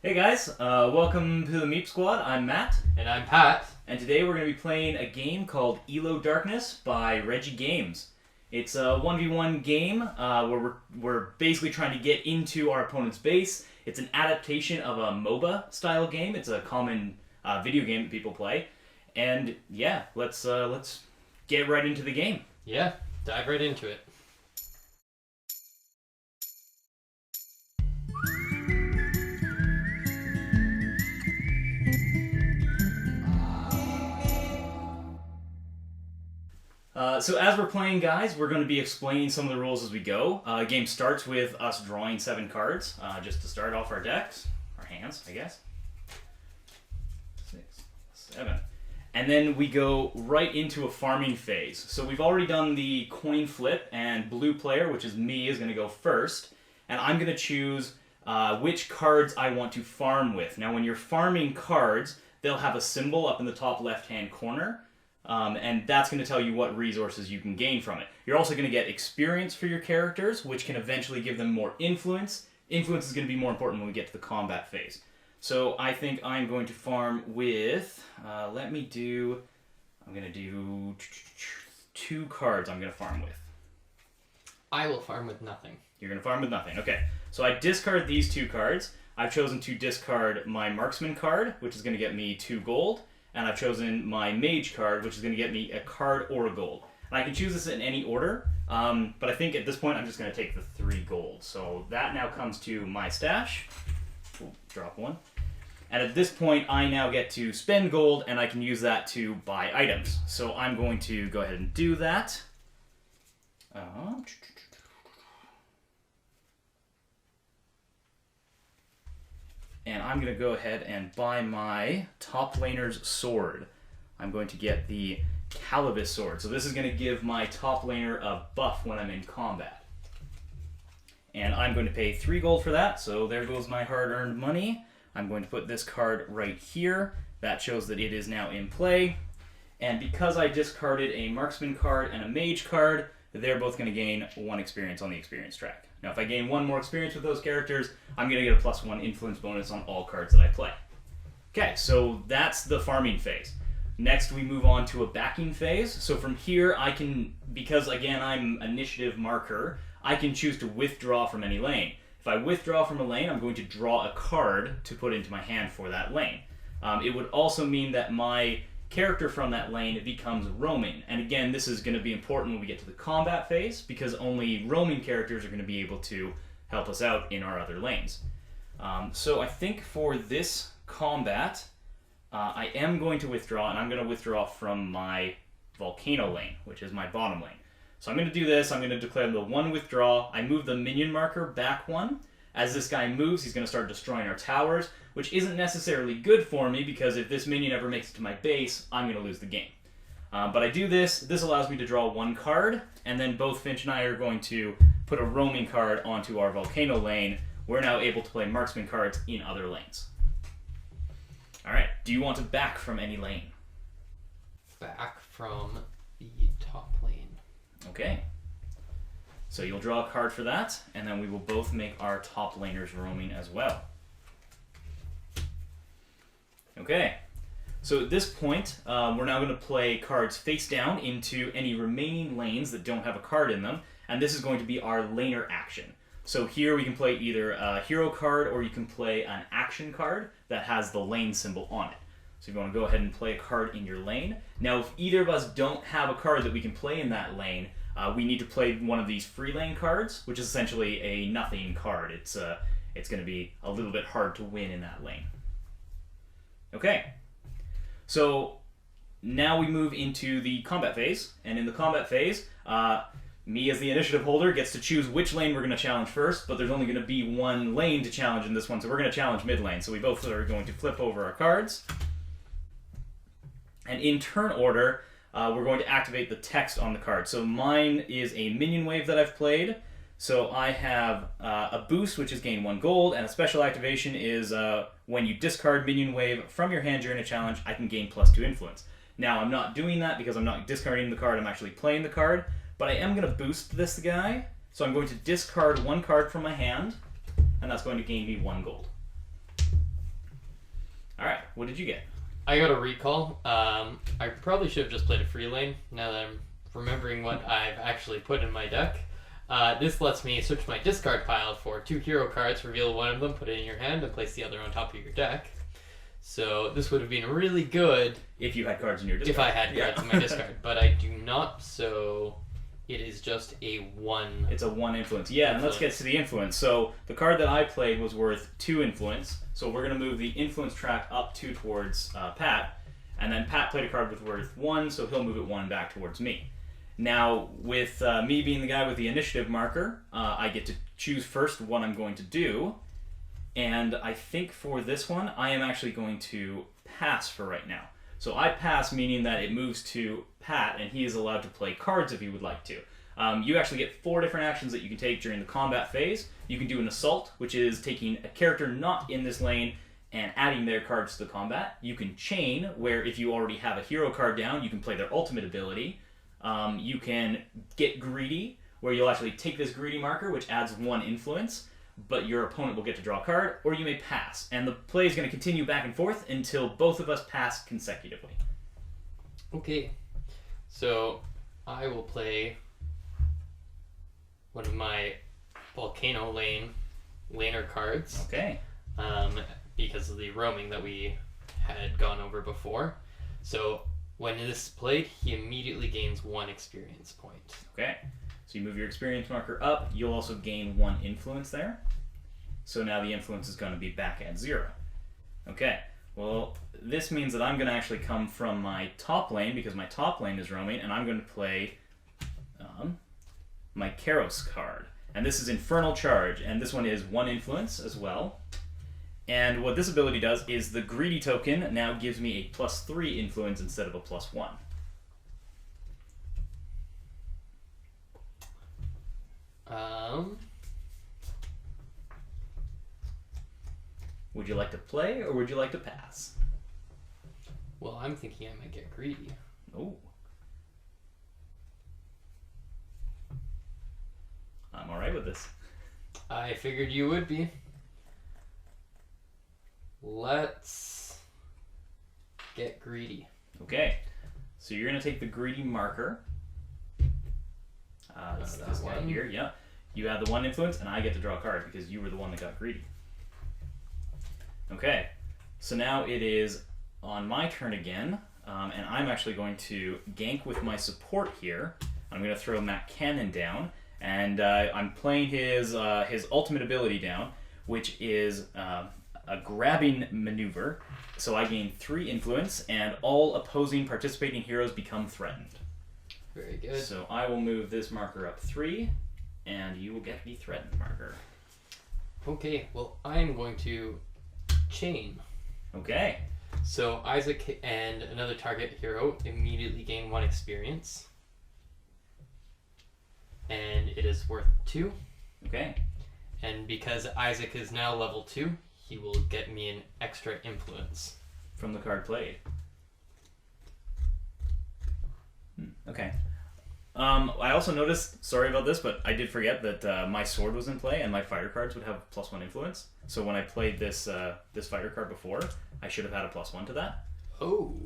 Hey guys, welcome to the MEAP Squad. I'm Matt. And I'm Pat. And today we're going to be playing a game called ELO Darkness by Reggie Games. It's a 1v1 game where we're basically trying to get into our opponent's base. It's an adaptation of a MOBA style game. It's a common video game that people play. And yeah, let's get right into the game. Yeah, dive right into it. So as we're playing, guys, we're going to be explaining some of the rules as we go. The game starts with us drawing 7 cards, just to start off our decks, our hands, I guess. 6, 7. And then we go right into a farming phase. So we've already done the coin flip, and blue player, which is me, is going to go first. And I'm going to choose which cards I want to farm with. Now, when you're farming cards, they'll have a symbol up in the top left-hand corner. And that's going to tell you what resources you can gain from it. You're also going to get experience for your characters, which can eventually give them more influence. Influence is going to be more important when we get to the combat phase. So I think I'm going to farm with, I'm going to do 2 cards I'm going to farm with. I will farm with nothing. You're going to farm with nothing. Okay. So I discard these 2 cards. I've chosen to discard my marksman card, which is going to get me 2 gold. And I've chosen my mage card, which is going to get me a card or a gold. And I can choose this in any order, but I think at this point I'm just going to take the 3 gold. So that now comes to my stash. Ooh, drop 1. And at this point I now get to spend gold, and I can use that to buy items. So I'm going to go ahead and do that. And I'm going to go ahead and buy my top laner's sword. I'm going to get the Calibus sword. So this is going to give my top laner a buff when I'm in combat. And I'm going to pay 3 gold for that, so there goes my hard-earned money. I'm going to put this card right here. That shows that it is now in play. And because I discarded a marksman card and a mage card, they're both going to gain 1 experience on the experience track. Now, if I gain 1 more experience with those characters, I'm going to get a +1 influence bonus on all cards that I play. Okay, so that's the farming phase. Next, we move on to a backing phase. So from here, I can, because again, I'm initiative marker, I can choose to withdraw from any lane. If I withdraw from a lane, I'm going to draw a card to put into my hand for that lane. It would also mean that my character from that lane becomes roaming. And again, this is going to be important when we get to the combat phase, because only roaming characters are going to be able to help us out in our other lanes. So I think for this combat, I am going to withdraw, and I'm going to withdraw from my volcano lane, which is my bottom lane. So I'm going to do this. I'm going to declare the 1 withdraw. I move the minion marker back 1. As this guy moves, he's going to start destroying our towers, which isn't necessarily good for me, because if this minion ever makes it to my base, I'm going to lose the game. But I do this. This allows me to draw 1 card, and then both Finch and I are going to put a roaming card onto our volcano lane. We're now able to play marksman cards in other lanes. All right. Do you want to back from any lane? Back from the top lane. Okay. So you'll draw a card for that, and then we will both make our top laners roaming as well. Okay. So at this point, we're now going to play cards face down into any remaining lanes that don't have a card in them, and this is going to be our laner action. So here we can play either a hero card, or you can play an action card that has the lane symbol on it. So you want to go ahead and play a card in your lane. Now, if either of us don't have a card that we can play in that lane, we need to play one of these free lane cards, which is essentially a nothing card. It's going to be a little bit hard to win in that lane. Okay, so now we move into the combat phase, and in the combat phase, me as the initiative holder gets to choose which lane we're going to challenge first, but there's only going to be 1 lane to challenge in this one, so we're going to challenge mid lane. So we both are going to flip over our cards, and in turn order, we're going to activate the text on the card. So mine is a minion wave that I've played. So I have a boost, which is gain 1 gold, and a special activation is when you discard minion wave from your hand during a challenge, I can gain +2 influence. Now, I'm not doing that because I'm not discarding the card, I'm actually playing the card, but I am going to boost this guy. So I'm going to discard 1 card from my hand, and that's going to gain me 1 gold. Alright, what did you get? I got a recall. I probably should have just played a free lane, now that I'm remembering what I've actually put in my deck. This lets me switch my discard pile for 2 hero cards, reveal one of them, put it in your hand, and place the other on top of your deck. So this would have been really good If you had cards in your discard. if I had cards in my discard, but I do not, so it is just a 1. It's a 1 influence. Yeah, and let's get to the influence. So the card that I played was worth 2 influence. So we're going to move the influence track up 2 towards Pat. And then Pat played a card with worth 1, so he'll move it 1 back towards me. Now, with me being the guy with the initiative marker, I get to choose first what I'm going to do. And I think for this one, I am actually going to pass for right now. So I pass, meaning that it moves to Pat, and he is allowed to play cards if he would like to. You actually get 4 different actions that you can take during the combat phase. You can do an assault, which is taking a character not in this lane and adding their cards to the combat. You can chain, where if you already have a hero card down, you can play their ultimate ability. You can get greedy, where you'll actually take this greedy marker, which adds 1 influence, but your opponent will get to draw a card, or you may pass. And the play is going to continue back and forth until both of us pass consecutively. Okay, so I will play one of my Volcano laner cards. Okay. Because of the roaming that we had gone over before. So when this is played, he immediately gains 1 experience point. Okay. So you move your experience marker up. You'll also gain 1 influence there. So now the influence is going to be back at 0. Okay. Well, this means that I'm going to actually come from my top lane, because my top lane is roaming, and I'm going to play my Karos card. And this is Infernal Charge, and this one is 1 influence as well. And what this ability does is the greedy token now gives me a +3 influence instead of a +1. Would you like to play, or would you like to pass? Well, I'm thinking I might get greedy. Oh. I'm alright with this. I figured you would be. Let's get greedy. Okay. So you're going to take the greedy marker. This guy one. here, yeah. You add the 1 influence, and I get to draw a card because you were the one that got greedy. Okay. So now it is on my turn again, and I'm actually going to gank with my support here. I'm going to throw Matt Cannon down, and I'm playing his ultimate ability down, which is a grabbing maneuver. So I gain 3 influence, and all opposing participating heroes become threatened. Very good. So I will move this marker up 3, and you will get the threatened marker. Okay, well, I'm going to chain. Okay. So Isaac and another target hero immediately gain 1 experience. And it is worth 2. Okay. And because Isaac is now level 2, he will get me an extra influence. From the card played. Okay. I also noticed, sorry about this, but I did forget that my sword was in play, and my fighter cards would have +1 influence. So when I played this this fighter card before, I should have had a +1 to that. Oh.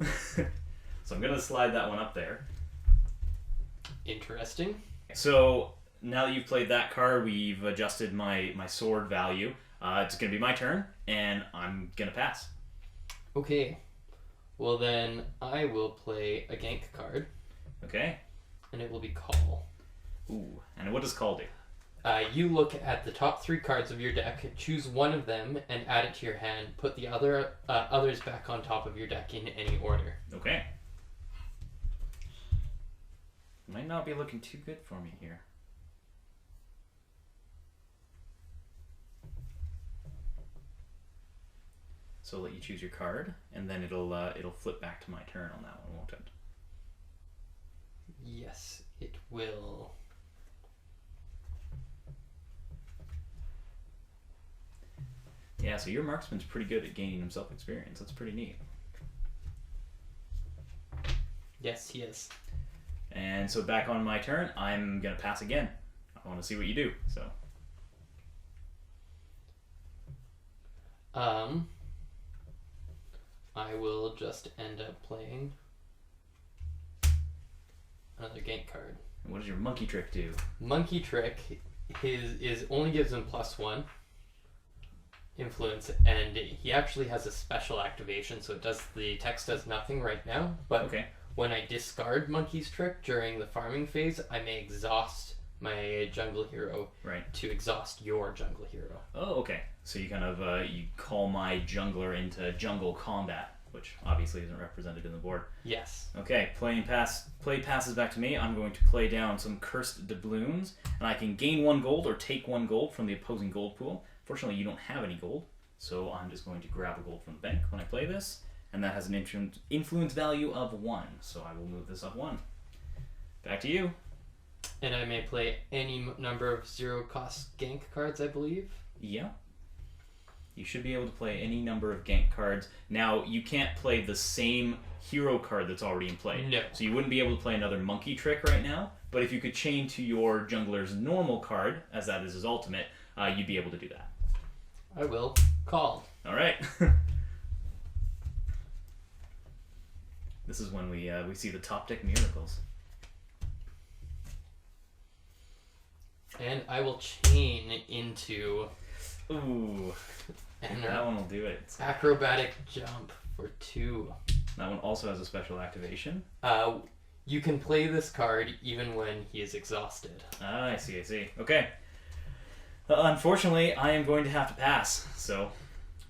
So I'm going to slide that one up there. Interesting. So now that you've played that card, we've adjusted my sword value. It's going to be my turn, and I'm going to pass. Okay. Well then, I will play a gank card. Okay. And it will be Call. Ooh, and what does Call do? You look at the top 3 cards of your deck, choose one of them, and add it to your hand. Put the others back on top of your deck in any order. Okay. Might not be looking too good for me here. So I'll let you choose your card, and then it'll flip back to my turn on that one, won't it? Yes, it will. Yeah, so your marksman's pretty good at gaining himself experience. That's pretty neat. Yes, he is. And so back on my turn, I'm going to pass again. I want to see what you do, so. I will just end up playing another gank card. And what does your monkey trick do? Monkey trick is only gives him +1 influence, and he actually has a special activation, so the text does nothing right now. But Okay. when I discard Monkey's trick during the farming phase, I may exhaust my jungle hero to exhaust your jungle hero. Oh, okay. So you kind of you call my jungler into jungle combat, which obviously isn't represented in the board. Yes. Okay, play passes back to me. I'm going to play down some cursed doubloons, and I can gain 1 gold or take 1 gold from the opposing gold pool. Fortunately, you don't have any gold, so I'm just going to grab a gold from the bank when I play this, and that has an influence value of 1, so I will move this up 1. Back to you. And I may play any number of 0-cost gank cards, I believe. Yeah. You should be able to play any number of gank cards. Now, you can't play the same hero card that's already in play. No. So you wouldn't be able to play another monkey trick right now, but if you could chain to your jungler's normal card, as that is his ultimate, you'd be able to do that. I will call. All right. This is when we see the top deck miracles. And I will chain into Ooh, that one will do it. acrobatic jump for 2. That one also has a special activation. You can play this card even when he is exhausted. Ah, I see. Okay. Unfortunately, I am going to have to pass. So,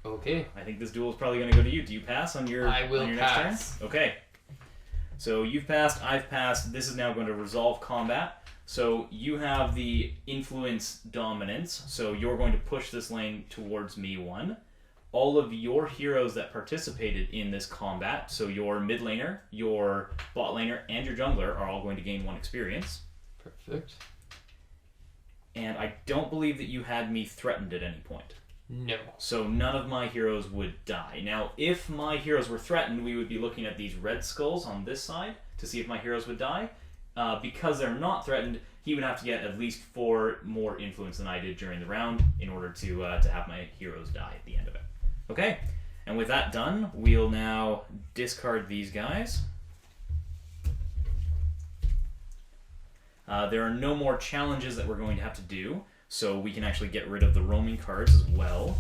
okay. I think this duel is probably going to go to you. Do you pass on your? I will on your pass. Next turn? Okay. So you've passed. I've passed. This is now going to resolve combat. So you have the influence dominance. So you're going to push this lane towards me 1. All of your heroes that participated in this combat, so your mid laner, your bot laner, and your jungler are all going to gain 1 experience. Perfect. And I don't believe that you had me threatened at any point. No. So none of my heroes would die. Now, if my heroes were threatened, we would be looking at these red skulls on this side to see if my heroes would die. Because they're not threatened, he would have to get at least 4 more influence than I did during the round in order to have my heroes die at the end of it. Okay, and with that done, we'll now discard these guys. There are no more challenges that we're going to have to do, so we can actually get rid of the roaming cards as well.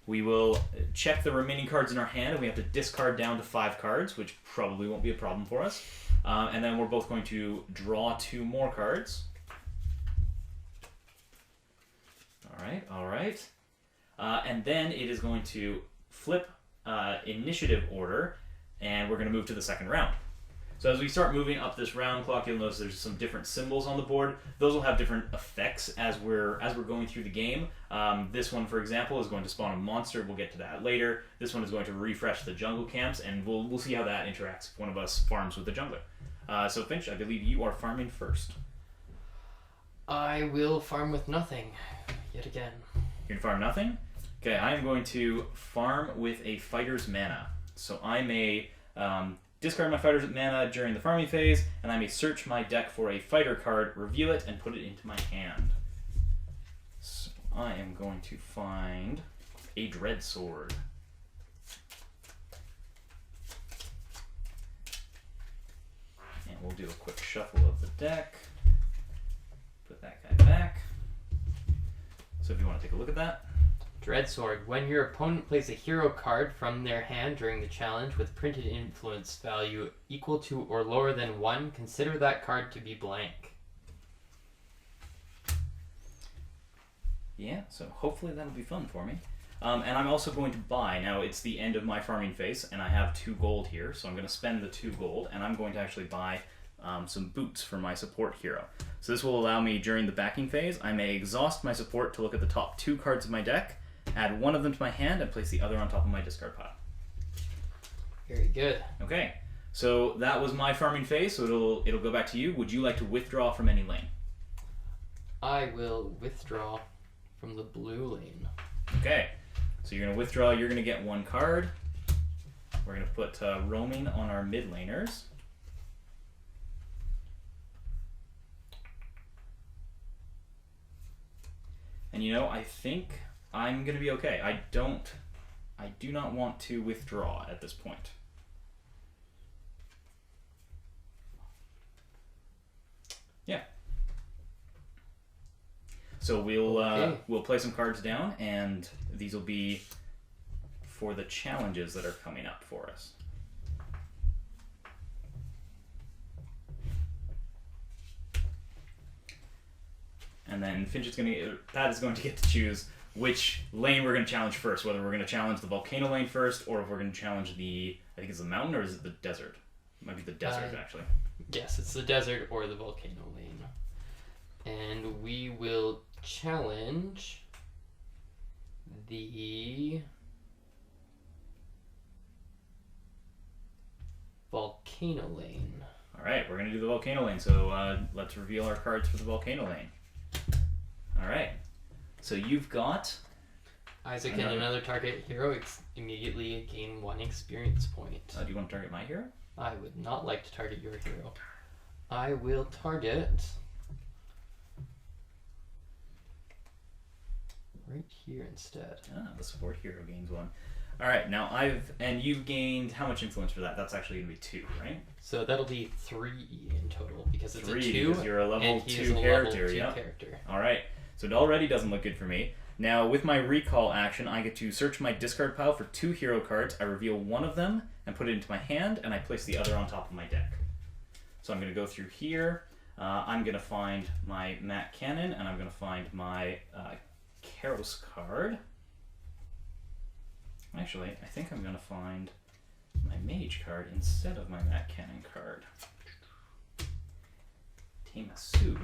We will check the remaining cards in our hand, and we have to discard down to 5 cards, which probably won't be a problem for us. And then we're both going to draw 2 more cards. All right. And then it is going to flip initiative order, and we're going to move to the second round. So as we start moving up this round clock, you'll notice there's some different symbols on the board. Those will have different effects as we're going through the game. This one, for example, is going to spawn a monster. We'll get to that later. This one is going to refresh the jungle camps, and we'll see how that interacts if one of us farms with the jungler. So Finch, I believe you are farming first. I will farm with nothing, yet again. You're going to farm nothing? Okay, I am going to farm with a fighter's mana. So I may discard my fighter's mana during the farming phase, and I may search my deck for a fighter card, reveal it, and put it into my hand. So I am going to find a Dread Sword. And we'll do a quick shuffle of the deck. Put that guy back. So if you want to take a look at that. Dreadsword. When your opponent plays a hero card from their hand during the challenge with printed influence value equal to or lower than 1, consider that card to be blank. Yeah, so hopefully that'll be fun for me. And I'm also going to buy. Now, it's the end of my farming phase, and I have 2 gold here, so I'm going to spend the 2 gold, and I'm going to actually buy some boots for my support hero. So this will allow me, during the backing phase, I may exhaust my support to look at the top 2 cards of my deck, add 1 of them to my hand, and place the other on top of my discard pile. Very good. Okay, so that was my farming phase, so it'll go back to you. Would you like to withdraw from any lane? I will withdraw from the blue lane. Okay, so you're going to withdraw, you're going to get 1 card. We're going to put roaming on our mid laners. And you know, I think I'm going to be okay. I don't I do not want to withdraw at this point. Yeah. So we'll play some cards down, and these will be for the challenges that are coming up for us. And then Finch is going to get to choose which lane we're going to challenge first, whether we're going to challenge the volcano lane first, or if we're going to challenge I think it's the mountain, or is it the desert? It might be the desert, actually. Yes, it's the desert or the volcano lane. And we will challenge the volcano lane. All right, we're going to do the volcano lane, so let's reveal our cards for the volcano lane. All right, so you've got Isaac and another target hero immediately gain 1 experience point. Do you want to target my hero? I would not like to target your hero. I will target right here instead. The support hero gains 1. All right, now you've gained how much influence for that? That's actually going to be 2, right? So that'll be 3 in total because it's 3, a 2. Because you're a level 2 character. Character. All right, so it already doesn't look good for me. Now, with my recall action, I get to search my discard pile for 2 hero cards. I reveal one of them and put it into my hand, and I place the other on top of my deck. So I'm going to go through here. I'm going to find my Matt Cannon, and I'm going to find my Karos card. Actually, I think I'm going to find my Mage card instead of my Matt Cannon card. Temasu,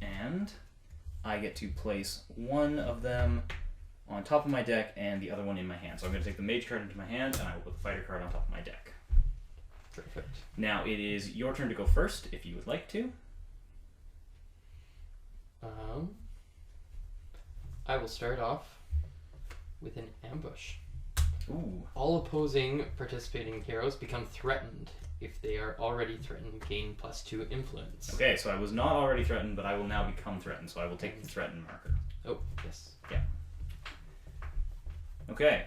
and I get to place one of them on top of my deck and the other one in my hand. So I'm going to take the Mage card into my hand, and I will put the Fighter card on top of my deck. Perfect. Now it is your turn to go first, if you would like to. I will start off with an ambush. Ooh. All opposing participating heroes become threatened. If they are already threatened, gain +2 influence. Okay, so I was not already threatened, but I will now become threatened, so I will take the threatened marker. Oh, yes. Yeah. Okay.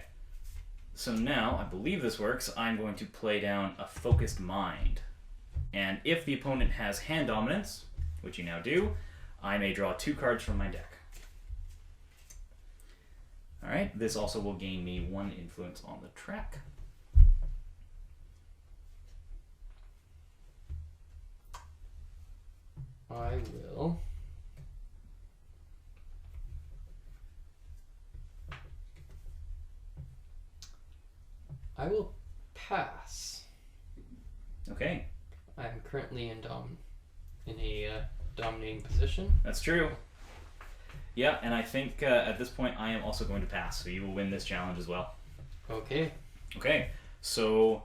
So now, I believe this works, I'm going to play down a Focused Mind. And if the opponent has hand dominance, which you now do, I may draw 2 cards from my deck. Alright, this also will gain me 1 influence on the track. I will pass. Okay. I am currently in a dominating position. That's true. Yeah, and I think at this point I am also going to pass, so you will win this challenge as well. Okay. Okay, so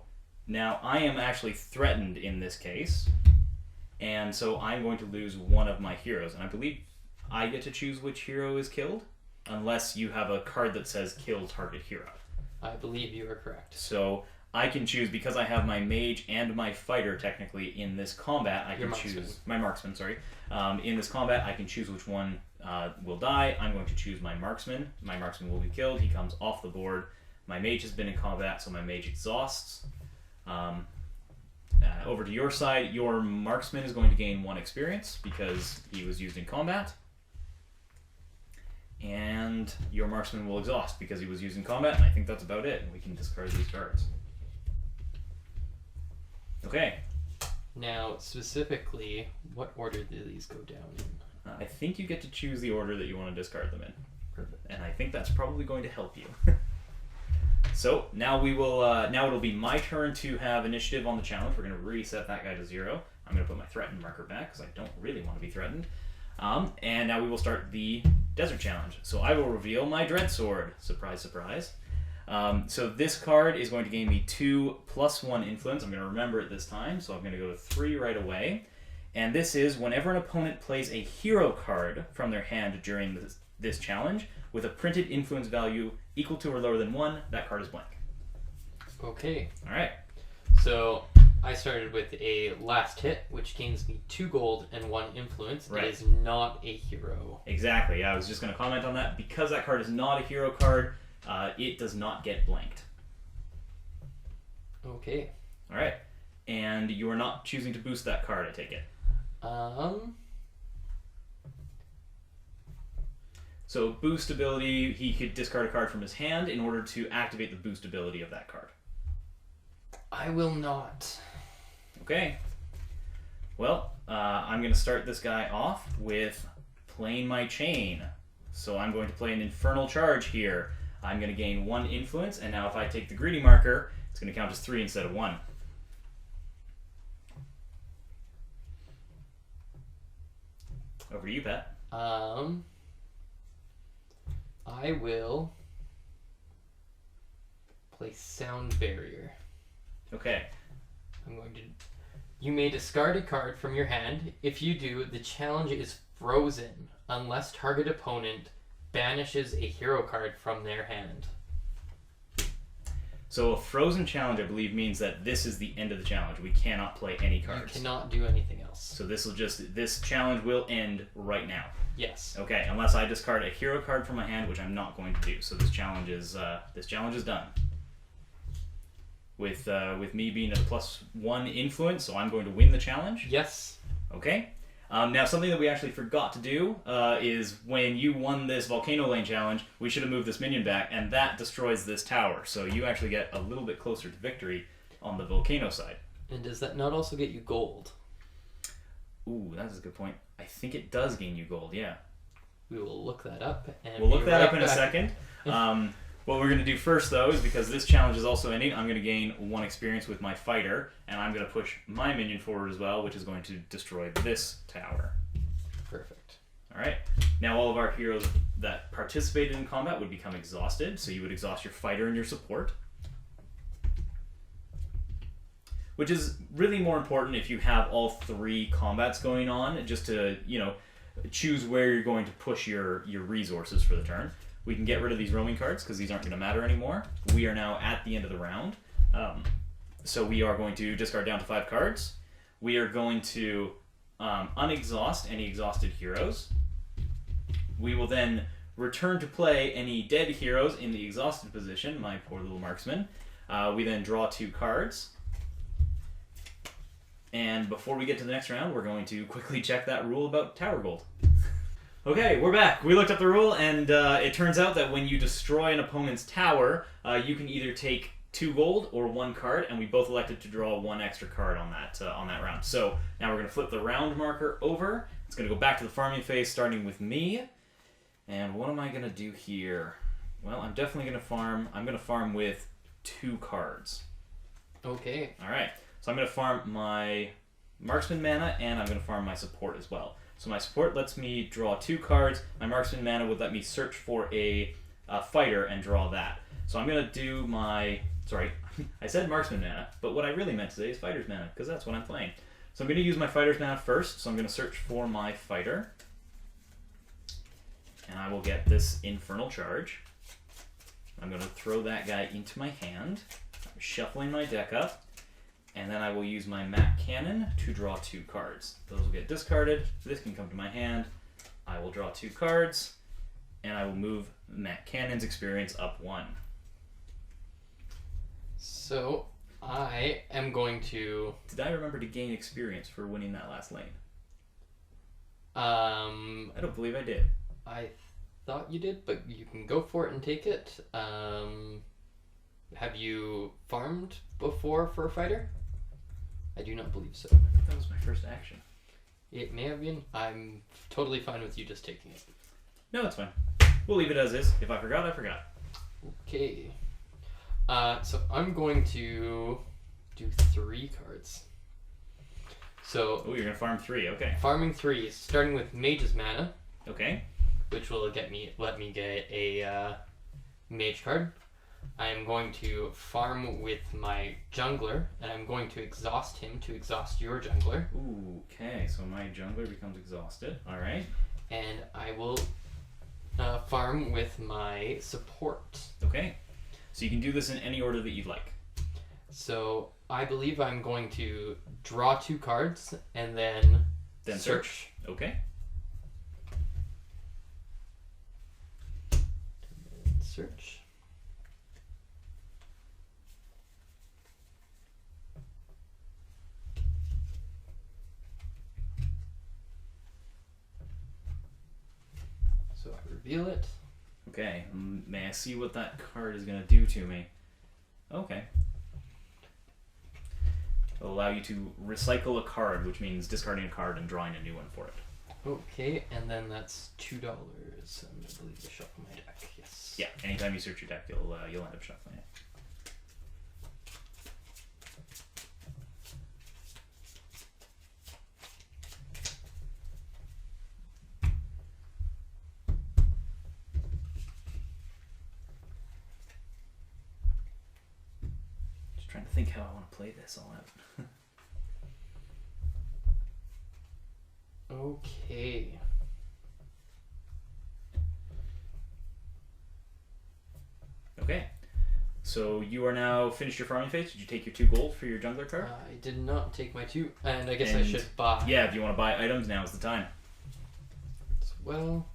now I am actually threatened in this case, and so I'm going to lose one of my heroes, and I believe I get to choose which hero is killed, unless you have a card that says kill target hero. I believe you are correct. So I can choose, because I have my mage and my fighter technically in this combat, I can choose my marksman, sorry. In this combat, I can choose which one will die. I'm going to choose my marksman. My marksman will be killed. He comes off the board. My mage has been in combat, so my mage exhausts. Over to your side, your marksman is going to gain 1 experience because he was used in combat. And your marksman will exhaust because he was used in combat, and I think that's about it. And we can discard these cards. Okay. Now, specifically, what order do these go down in? I think you get to choose the order that you want to discard them in. Perfect. And I think that's probably going to help you. So now we will. Now it'll be my turn to have initiative on the challenge. We're going to reset that guy to 0. I'm going to put my threatened marker back because I don't really want to be threatened. And now we will start the desert challenge. So I will reveal my dread sword. Surprise, surprise. So this card is going to gain me 2 + 1 influence. I'm going to remember it this time, so I'm going to go to 3 right away. And this is whenever an opponent plays a hero card from their hand during this challenge with a printed influence value equal to or lower than 1, that card is blank. Okay. All right. So I started with a last hit, which gains me 2 gold and 1 influence. Right. It is not a hero. Exactly. Yeah, I was just going to comment on that. Because that card is not a hero card, it does not get blanked. Okay. All right. And you are not choosing to boost that card, I take it. So boost ability, he could discard a card from his hand in order to activate the boost ability of that card. I will not. Okay. Well, I'm going to start this guy off with playing my chain. So I'm going to play an Infernal Charge here. I'm going to gain 1 influence, and now if I take the greedy marker, it's going to count as 3 instead of 1. Over to you, Pat. I will play Sound Barrier. Okay. I'm going to... You may discard a card from your hand. If you do, the challenge is frozen unless target opponent banishes a hero card from their hand. So a frozen challenge, I believe, means that this is the end of the challenge. We cannot play any cards. You cannot do anything else. So this challenge will end right now. Yes. Okay, unless I discard a hero card from my hand, which I'm not going to do. So this challenge is done. With me being a +1 influence, so I'm going to win the challenge. Yes. Okay. Now, something that we actually forgot to do is when you won this Volcano Lane challenge, we should have moved this minion back, and that destroys this tower. So you actually get a little bit closer to victory on the Volcano side. And does that not also get you gold? Ooh, that's a good point. I think it does gain you gold, yeah. We will look that up. And we'll look that up in back. a second. What we're going to do first, though, is because this challenge is also ending, I'm going to gain 1 experience with my fighter, and I'm going to push my minion forward as well, which is going to destroy this tower. Perfect. All right. Now all of our heroes that participated in combat would become exhausted, so you would exhaust your fighter and your support. Which is really more important if you have all 3 combats going on, just to, choose where you're going to push your resources for the turn. We can get rid of these roaming cards because these aren't going to matter anymore. We are now at the end of the round. So we are going to discard down to 5 cards. We are going to unexhaust any exhausted heroes. We will then return to play any dead heroes in the exhausted position, my poor little marksman. We then draw 2 cards. And before we get to the next round, we're going to quickly check that rule about tower gold. Okay, we're back. We looked up the rule, and it turns out that when you destroy an opponent's tower, you can either take 2 gold or 1 card, and we both elected to draw 1 extra card on that round. So now we're going to flip the round marker over. It's going to go back to the farming phase, starting with me. And what am I going to do here? Well, I'm definitely going to farm. I'm going to farm with 2 cards. Okay. All right. So I'm going to farm my marksman mana, and I'm going to farm my support as well. So my support lets me draw 2 cards. My marksman mana would let me search for a fighter and draw that. So I'm going to do my... Sorry, I said marksman mana, but what I really meant to say is fighter's mana, because that's what I'm playing. So I'm going to use my fighter's mana first, so I'm going to search for my fighter. And I will get this Infernal Charge. I'm going to throw that guy into my hand. I'm shuffling my deck up. And then I will use my Mac Cannon to draw 2 cards. Those will get discarded. This can come to my hand. I will draw 2 cards, and I will move Mac Cannon's experience up 1. So I am going to... Did I remember to gain experience for winning that last lane? I don't believe I did. I thought you did, but you can go for it and take it. Have you farmed before for a fighter? I do not believe so. That was my first action. It may have been. I'm totally fine with you just taking it. No, it's fine. We'll leave it as is. If I forgot, I forgot. Okay. So I'm going to do 3 cards. So. Oh, you're gonna farm 3. Okay. Farming 3, starting with Mage's Mana. Okay. Which will let me get a Mage card. I am going to farm with my jungler, and I'm going to exhaust him to exhaust your jungler. Ooh, okay, so my jungler becomes exhausted. Alright. And I will farm with my support. Okay. So you can do this in any order that you'd like. So I believe I'm going to draw 2 cards, and then search. Okay. Search. reveal it. Okay, may I see what that card is going to do to me? Okay. It'll allow you to recycle a card, which means discarding a card and drawing a new one for it. Okay, and then that's $2. And I believe I shuffle my deck. Yes. Yeah, anytime you search your deck, you'll end up shuffling it. Just trying to think how I want to play this all out. Okay. Okay. So you are now finished your farming phase. Did you take your 2 gold for your jungler card? I did not take my 2, and I guess I should buy. Yeah, if you want to buy items, now is the time. As well.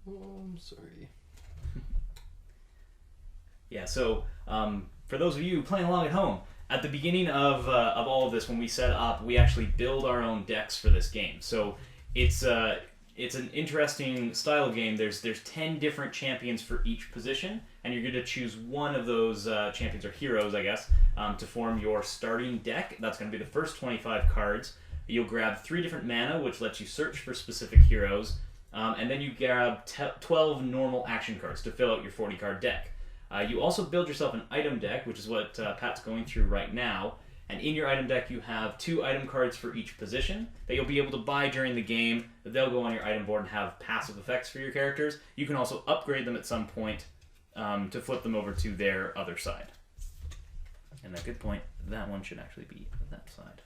Oh, I'm sorry. Yeah, so for those of you playing along at home, at the beginning of all of this, when we set up, we actually build our own decks for this game. So it's an interesting style of game. There's 10 different champions for each position, and you're going to choose one of those champions, or heroes, I guess, to form your starting deck. That's going to be the first 25 cards. You'll grab 3 different mana, which lets you search for specific heroes, and then you grab 12 normal action cards to fill out your 40-card deck. You also build yourself an item deck, which is what Pat's going through right now. And in your item deck, you have 2 item cards for each position that you'll be able to buy during the game. They'll go on your item board and have passive effects for your characters. You can also upgrade them at some point to flip them over to their other side. And at a good point, that one should actually be that side.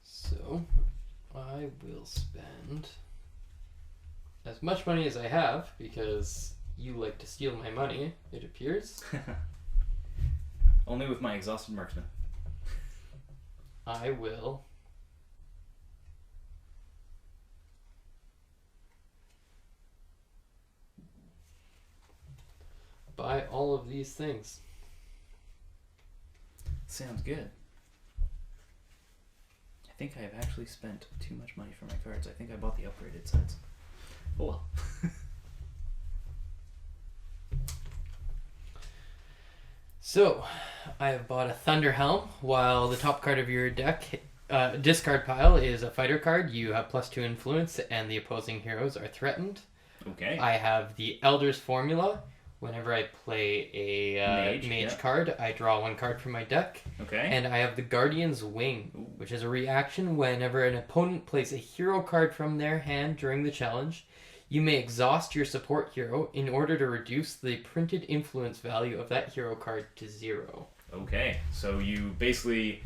So, I will spend as much money as I have, because you like to steal my money, it appears. Only with my exhausted marksman. I will buy all of these things. Sounds good. I think I have actually spent too much money for my cards. I think I bought the upgraded sets. Oh well. So, I have bought a Thunder Helm, while the top card of your deck, discard pile, is a fighter card. You have +2 influence, and the opposing heroes are threatened. Okay. I have the Elder's Formula. Whenever I play a mage card, I draw 1 card from my deck. Okay. And I have the Guardian's Wing, which is a reaction whenever an opponent plays a hero card from their hand during the challenge. You may exhaust your support hero in order to reduce the printed influence value of that hero card to 0. Okay, so you basically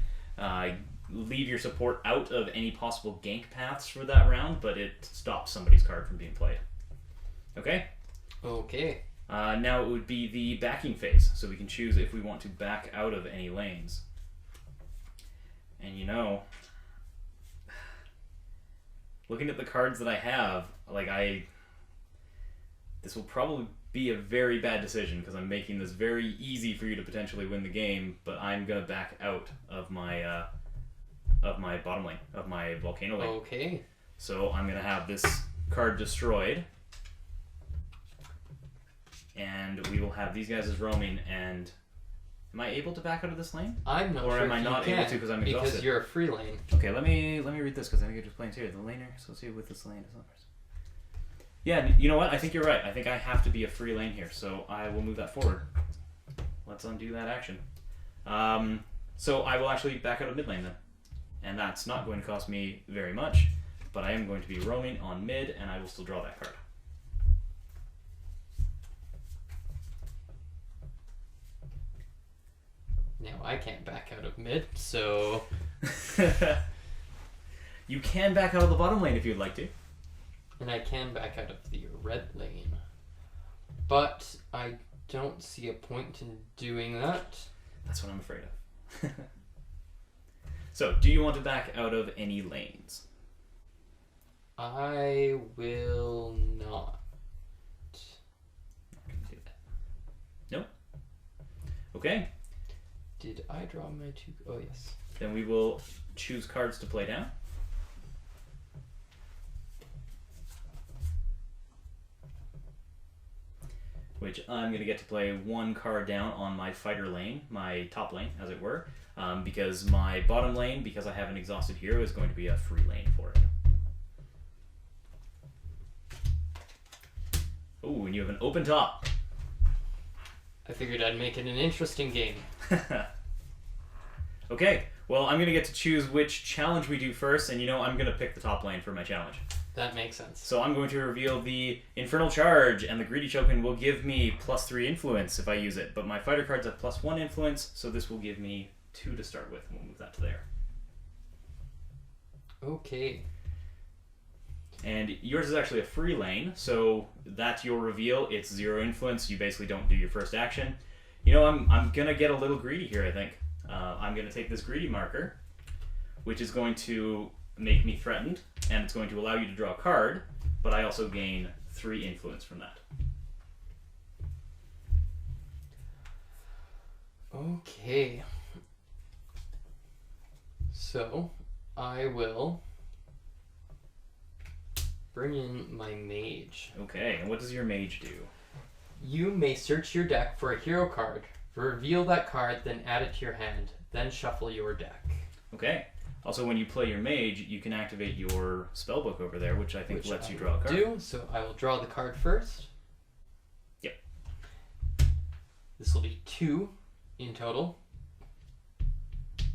leave your support out of any possible gank paths for that round, but it stops somebody's card from being played. Okay? Okay. Now it would be the backing phase, so we can choose if we want to back out of any lanes. And you know, looking at the cards that I have, this will probably be a very bad decision, because I'm making this very easy for you to potentially win the game, but I'm gonna back out of my bottom lane, of my volcano lane. Okay. So I'm gonna have this card destroyed, and we will have these guys as roaming. And am I able to back out of this lane? I'm not or sure am I if not you able can, to because I'm exhausted? because you're a free lane. Okay, let me read this, because I think I just playing too. The laner associated with this lane is not. Yeah, you know what? I think you're right. I think I have to be a free lane here, so I will move that forward. Let's undo that action. So I will actually back out of mid lane then. And that's not going to cost me very much, but I am going to be roaming on mid, and I will still draw that card. Now I can't back out of mid, so... You can back out of the bottom lane if you'd like to. And I can back out of the red lane. But I don't see a point in doing that. That's what I'm afraid of. So, do you want to back out of any lanes? I will not. Not going to do that. Nope. Okay. Did I draw my 2? Oh, yes. Then we will choose cards to play down. Which I'm going to get to play 1 card down on my fighter lane, my top lane, as it were, because my bottom lane, because I have an exhausted hero, is going to be a free lane for it. Ooh, and you have an open top. I figured I'd make it an interesting game. Okay, well, I'm going to get to choose which challenge we do first, and I'm going to pick the top lane for my challenge. That makes sense. So I'm going to reveal the Infernal Charge, and the Greedy Token will give me +3 influence if I use it, but my fighter cards have +1 influence, so this will give me 2 to start with, and we'll move that to there. Okay. And yours is actually a free lane, so that's your reveal. It's 0 influence. You basically don't do your first action. I'm going to get a little greedy here, I think. I'm going to take this greedy marker, which is going to make me threatened, and it's going to allow you to draw a card, but I also gain 3 influence from that. Okay. So, I will bring in my mage. Okay, and what does your mage do? You may search your deck for a hero card, reveal that card, then add it to your hand, then shuffle your deck. Okay. Also, when you play your mage, you can activate your spellbook over there, which I think lets you draw a card. So I will draw the card first. Yep. This will be 2 in total.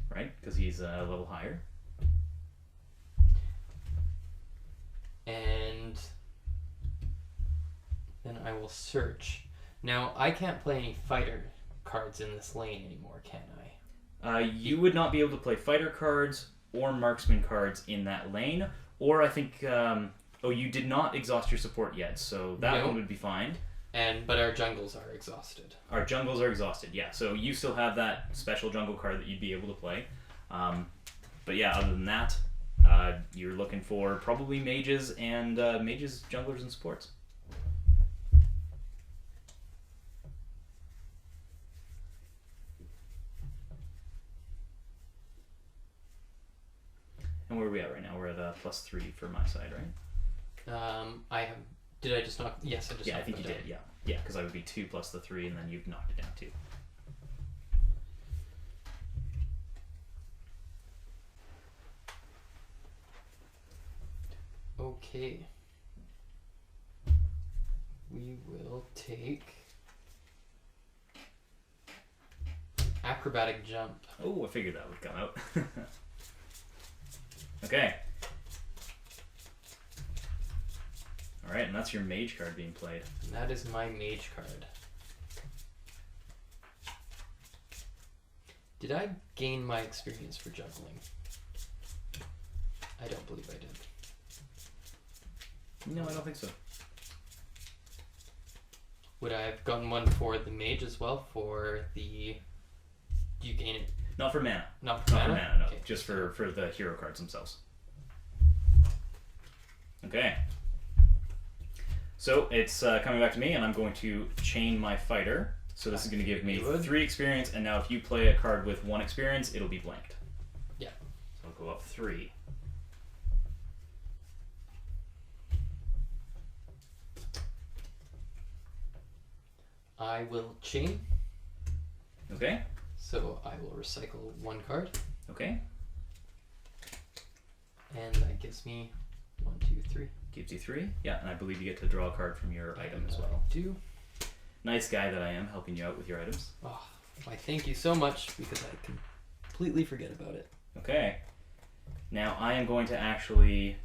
Right, because he's a level higher. And then I will search. Now, I can't play any fighter cards in this lane anymore, can I? You would not be able to play fighter cards or marksman cards in that lane, or I think, you did not exhaust your support yet, so that one would be fine. But our jungles are exhausted. Our jungles are exhausted, yeah, so you still have that special jungle card that you'd be able to play. But yeah, other than that, you're looking for probably mages and mages, junglers, and supports. And where are we at right now? We're at +3 for my side, right? I have. Did I just knock? Yes, I just. Yeah, I knocked think you them did. down. Yeah, because I would be 2 plus the 3, and then you've knocked it down 2. Okay. We will take acrobatic jump. Oh, I figured that would come out. Okay. Alright, and that's your mage card being played. And that is my mage card. Did I gain my experience for juggling? I don't believe I did. No, I don't think so. Would I have gotten one for the mage as well? For the... Do you gain it? Not for mana. Not for Not mana? for mana, no. Okay. Just for the hero cards themselves. Okay. So it's coming back to me, and I'm going to chain my fighter. So this is going to give me 3 experience, and now if you play a card with 1 experience, it'll be blanked. Yeah. So I'll go up 3. I will chain. Okay. So I will recycle 1 card. Okay. And that gives me 1, 2, 3. Gives you 3. Yeah, and I believe you get to draw a card from your item as well. I do. Nice guy that I am, helping you out with your items. Oh, why thank you so much, because I completely forget about it. Okay. Now I am going to actually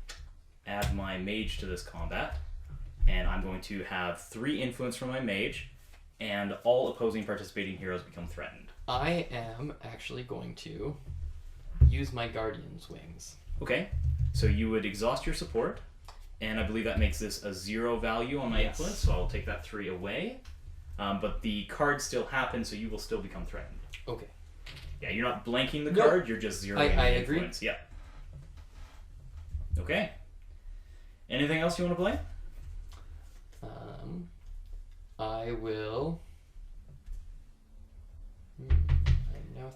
add my mage to this combat, and I'm going to have 3 influence from my mage, and all opposing participating heroes become threatened. I am actually going to use my Guardian's Wings. Okay, so you would exhaust your support, and I believe that makes this a 0 value on my influence, so I'll take that 3 away. but the cards still happen, so you will still become threatened. Okay. Yeah, you're not blanking the Nope. card, you're just zeroing I the agree. influence. Yeah. Okay. Anything else you want to play? I will.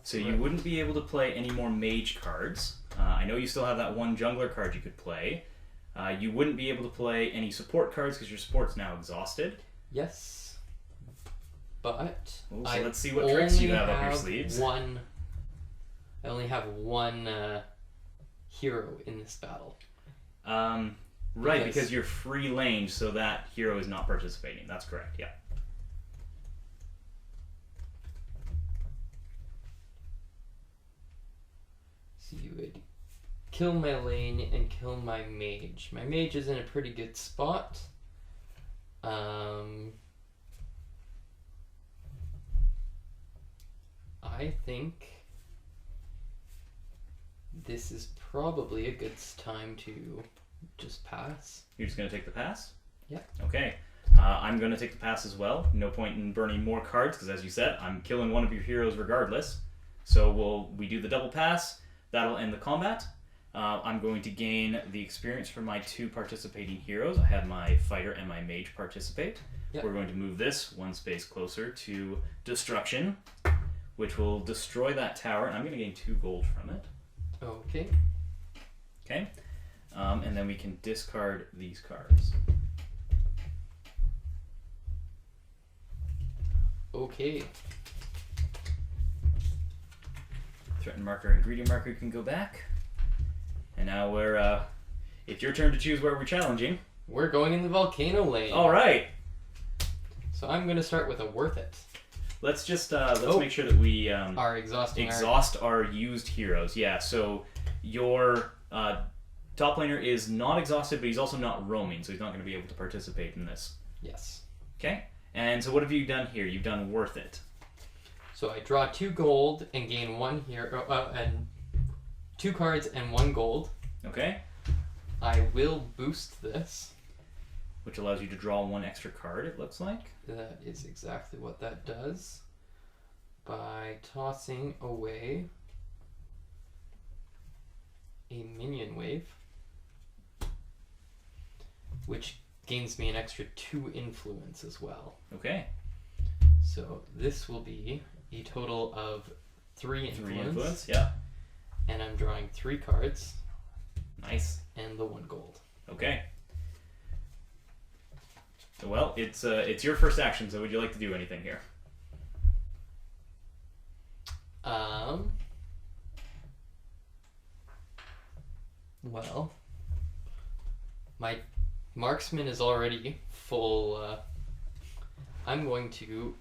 So you wouldn't be able to play any more mage cards. I know you still have that one jungler card you could play. You wouldn't be able to play any support cards because your support's now exhausted. Yes. But Ooh, so let's see what tricks you have up your sleeves. I only have one hero in this battle. Right, because you're free range, so that hero is not participating. That's correct, yeah. So you would kill my lane and kill my mage. My mage is in a pretty good spot. I think this is probably a good time to just pass. You're just going to take the pass? Yeah. Okay. I'm going to take the pass as well. No point in burning more cards, because as you said, I'm killing one of your heroes regardless. So we do the double pass. That'll end the combat. I'm going to gain the experience for my 2 participating heroes. I had my fighter and my mage participate. Yep. We're going to move this one space closer to destruction, which will destroy that tower, and I'm going to gain 2 gold from it. Okay. Okay. And then we can discard these cards. Okay. Threaten marker and greedy marker can go back. And now we're, it's your turn to choose where we're challenging. We're going in the volcano lane. Alright. So I'm going to start with a worth it. Let's just, let's make sure that we are exhausting our used heroes. Yeah, so your top laner is not exhausted, but he's also not roaming, so he's not going to be able to participate in this. Yes. Okay. And so what have you done here? You've done worth it. So I draw 2 gold and gain 1 hero, and 2 cards and 1 gold. Okay. I will boost this. Which allows you to draw 1 extra card, it looks like. That is exactly what that does. By tossing away a minion wave, which gains me an extra 2 influence as well. Okay. So this will be a total of 3 influence. 3 influence, yeah. And I'm drawing 3 cards. Nice. And the 1 gold. Okay. Well, it's your first action, so would you like to do anything here? Well, my marksman is already full. I'm going to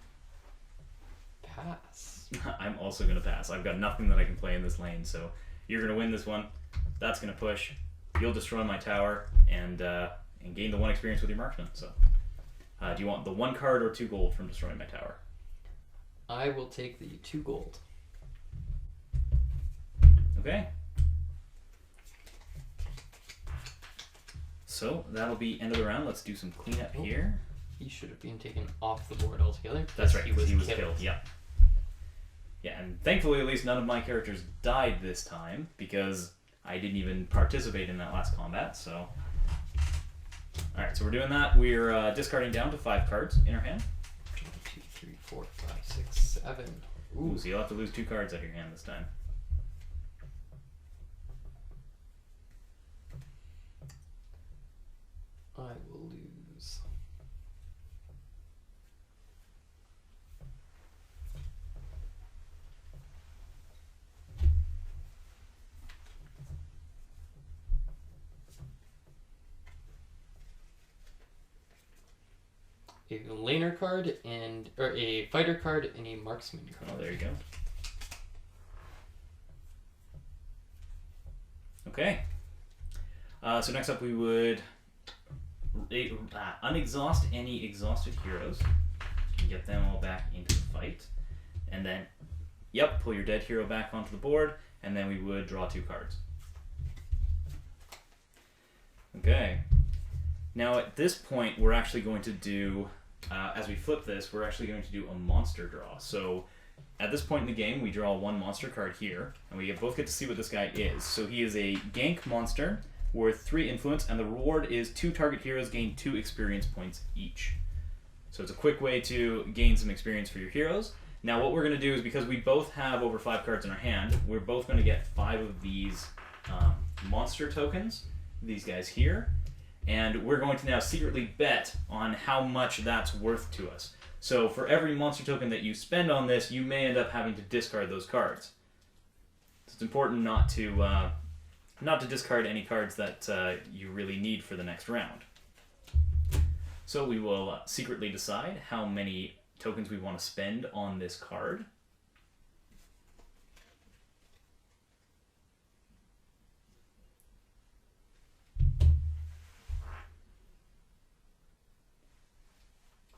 pass. I'm also going to pass. I've got nothing that I can play in this lane, so you're going to win this one. That's going to push. You'll destroy my tower and gain the 1 experience with your marksman. So, do you want the 1 card or 2 gold from destroying my tower? I will take the 2 gold. Okay. So that'll be end of the round. Let's do some cleanup here. He should have been taken off the board altogether. That's right. He was killed. Yeah. Yeah, and thankfully, at least none of my characters died this time because I didn't even participate in that last combat. So, all right. So we're doing that. We're discarding down to 5 cards in our hand. 1, 2, 3, 4, 5, 6, 7. Ooh, so you'll have to lose 2 cards out of your hand this time. I will lose. A laner card or a fighter card and a marksman card. Oh, there you go. Okay. So next up we would unexhaust any exhausted heroes. Get them all back into the fight. And then, pull your dead hero back onto the board, and then we would draw 2 cards. Okay. Now at this point, we're actually going to do as we flip this, we're actually going to do a monster draw. So at this point in the game, we draw one monster card here, and we both get to see what this guy is. So he is a gank monster worth 3 influence, and the reward is 2 target heroes gain 2 experience points each. So it's a quick way to gain some experience for your heroes. Now what we're going to do is, because we both have over 5 cards in our hand, we're both going to get 5 of these monster tokens, these guys here, and we're going to now secretly bet on how much that's worth to us. So for every monster token that you spend on this, you may end up having to discard those cards. So it's important not to discard any cards that you really need for the next round. So we will secretly decide how many tokens we want to spend on this card.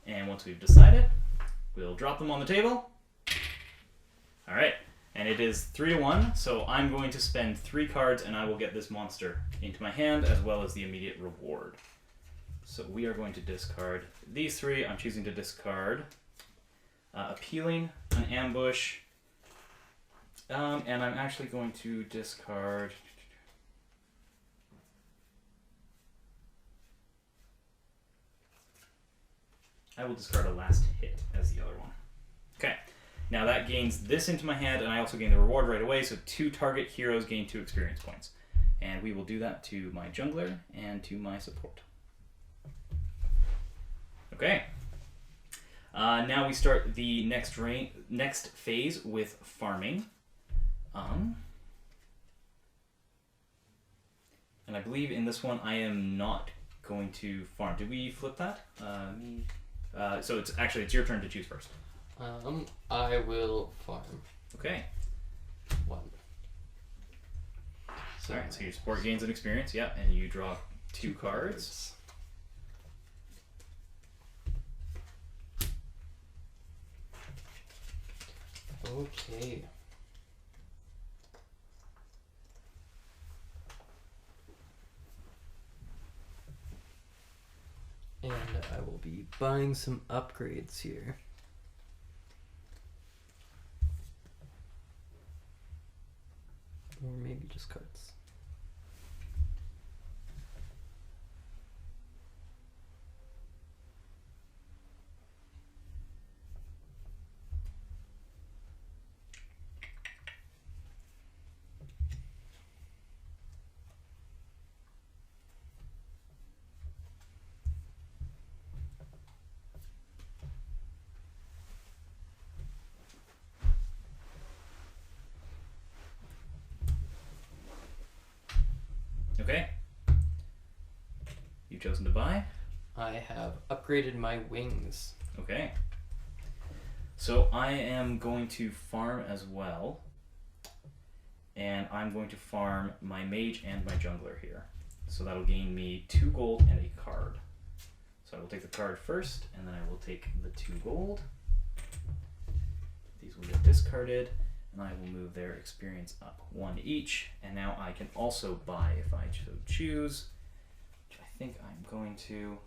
And once we've decided, we'll drop them on the table. All right, and it is 3-1, so I'm going to spend 3 cards and I will get this monster into my hand as well as the immediate reward. So we are going to discard these 3. I'm choosing to discard Appealing, an Ambush, and I'm actually going to discard... I will discard a Last Hit as the other one. Okay, now that gains this into my hand, and I also gain the reward right away, so 2 target heroes gain 2 experience points. And we will do that to my jungler and to my support. Okay. Now we start the next phase with farming. And I believe in this one I am not going to farm. Did we flip that? So it's your turn to choose first. I will farm. Okay. 1. So Alright, so your support gains an experience, yeah, and you draw 2 cards. Okay. And I will be buying some upgrades here. Or maybe just cards. Okay. You've chosen to buy. I have upgraded my wings. Okay. So I am going to farm as well. And I'm going to farm my mage and my jungler here. So that'll gain me 2 gold and a card. So I will take the card first, and then I will take the 2 gold. These will get discarded, and I will move their experience up 1 each. And now I can also buy if I so choose, which I think I'm going to...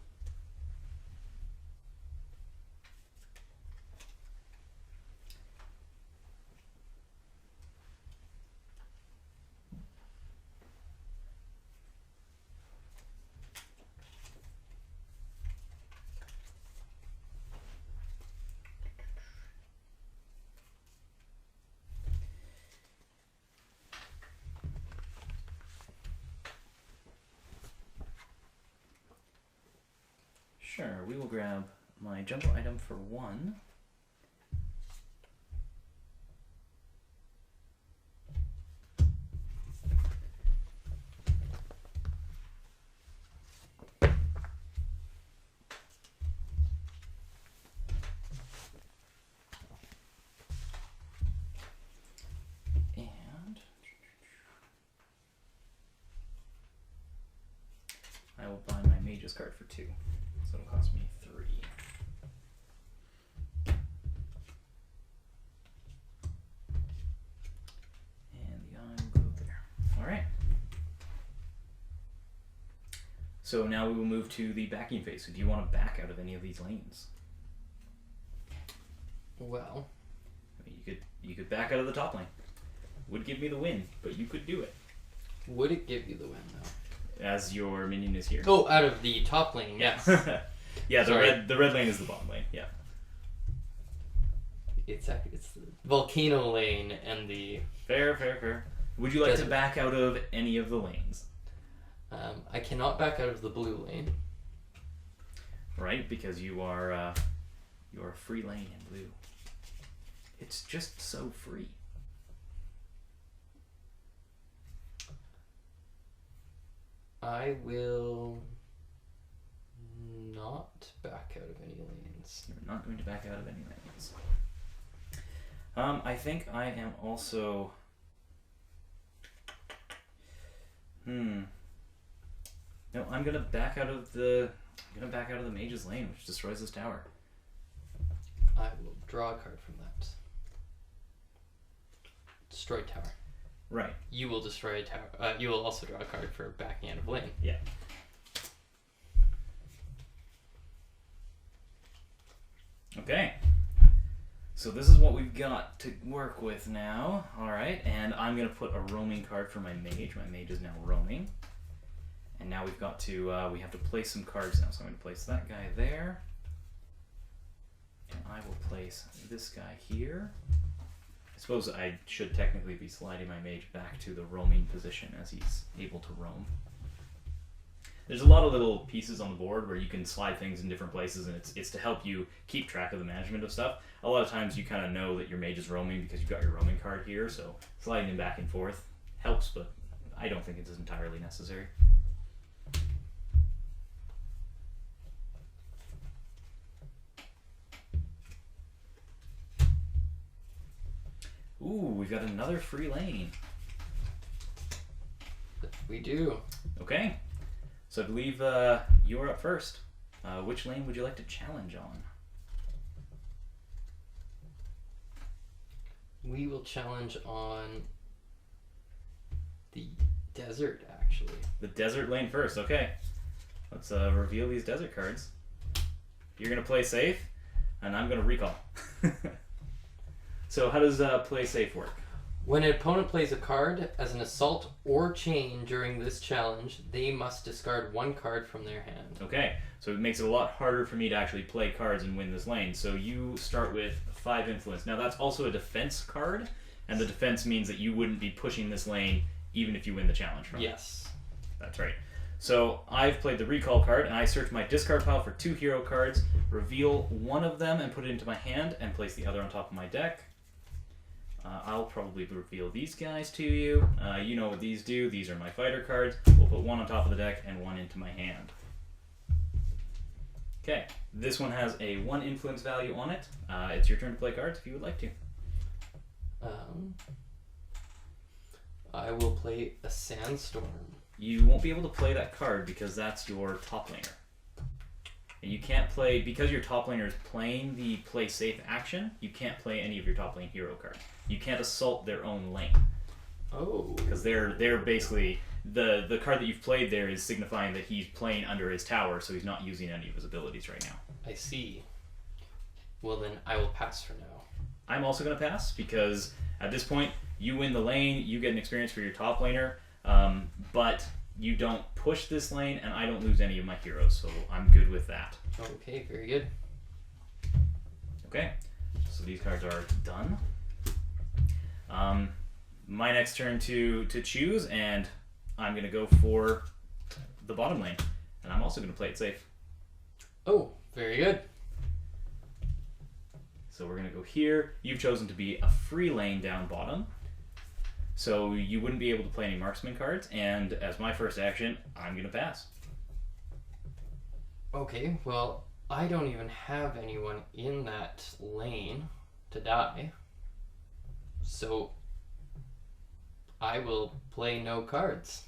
Sure, we will grab my jungle item for 1. And I will buy my mage's card for 2. So it'll cost me 3. And the eye will go there. Alright. So now we will move to the backing phase. So do you want to back out of any of these lanes? Well, I mean, you could back out of the top lane. Would give me the win, but you could do it. would it give you the win though? As your minion is here. Oh, out of the top lane, yes. Yeah, Sorry. the red lane is the bottom lane. Yeah. It's the volcano lane and the. Fair. Would you like to back out of any of the lanes? I cannot back out of the blue lane. Right, because you are a free lane in blue. It's just so free. I will not back out of any lanes. You're not going to back out of any lanes. I think I am also. No, I'm gonna back out of the. I'm gonna back out of the mage's lane, which destroys this tower. I will draw a card from that. Destroy tower. Right. You will destroy a tower. You will also draw a card for backing out of lane. Yeah. Okay. So this is what we've got to work with now. Alright, and I'm going to put a roaming card for my mage. My mage is now roaming. And now we've got to, we have to place some cards now. So I'm going to place that guy there. And I will place this guy here. I suppose I should technically be sliding my mage back to the roaming position as he's able to roam. There's a lot of little pieces on the board where you can slide things in different places, and it's to help you keep track of the management of stuff. A lot of times you kind of know that your mage is roaming because you've got your roaming card here, so sliding him back and forth helps, but I don't think it is entirely necessary. Ooh, we've got another free lane. We do. Okay. So I believe you're up first. Which lane would you like to challenge on? We will challenge on the desert, actually. The desert lane first, okay. Let's reveal these desert cards. You're going to play safe, and I'm going to recall. So how does play safe work? When an opponent plays a card as an assault or chain during this challenge, they must discard one card from their hand. Okay, so it makes it a lot harder for me to actually play cards and win this lane. So you start with 5 influence. Now that's also a defense card, and the defense means that you wouldn't be pushing this lane even if you win the challenge from it. Yes. That's right. So I've played the recall card, and I search my discard pile for 2 hero cards, reveal one of them and put it into my hand, and place the other on top of my deck. I'll probably reveal these guys to you. You know what these do. These are my fighter cards. We'll put one on top of the deck and one into my hand. Okay, this one has a 1 influence value on it. It's your turn to play cards if you would like to. I will play a sandstorm. You won't be able to play that card because that's your top laner. And you can't play, because your top laner is playing the play safe action, you can't play any of your top lane hero cards. You can't assault their own lane. Oh. Because they're basically, the card that you've played there is signifying that he's playing under his tower, so he's not using any of his abilities right now. I see. Well then, I will pass for now. I'm also going to pass, because at this point, you win the lane, you get an experience for your top laner, but you don't push this lane, and I don't lose any of my heroes, so I'm good with that. Okay, very good. Okay, so these cards are done. My next turn to choose, and I'm going to go for the bottom lane, and I'm also going to play it safe. Oh, very good. So we're going to go here. You've chosen to be a free lane down bottom, so you wouldn't be able to play any marksman cards, and as my first action, I'm going to pass. Okay, well, I don't even have anyone in that lane to die, so I will play no cards.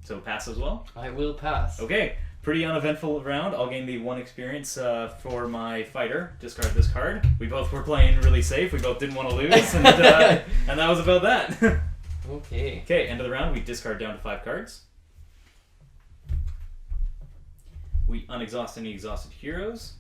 So pass as well? I will pass. Okay, pretty uneventful round. I'll gain the 1 experience for my fighter. Discard this card. We both were playing really safe. We both didn't want to lose, and that was about that. Okay. Okay, end of the round. We discard down to 5 cards. We unexhaust any exhausted heroes.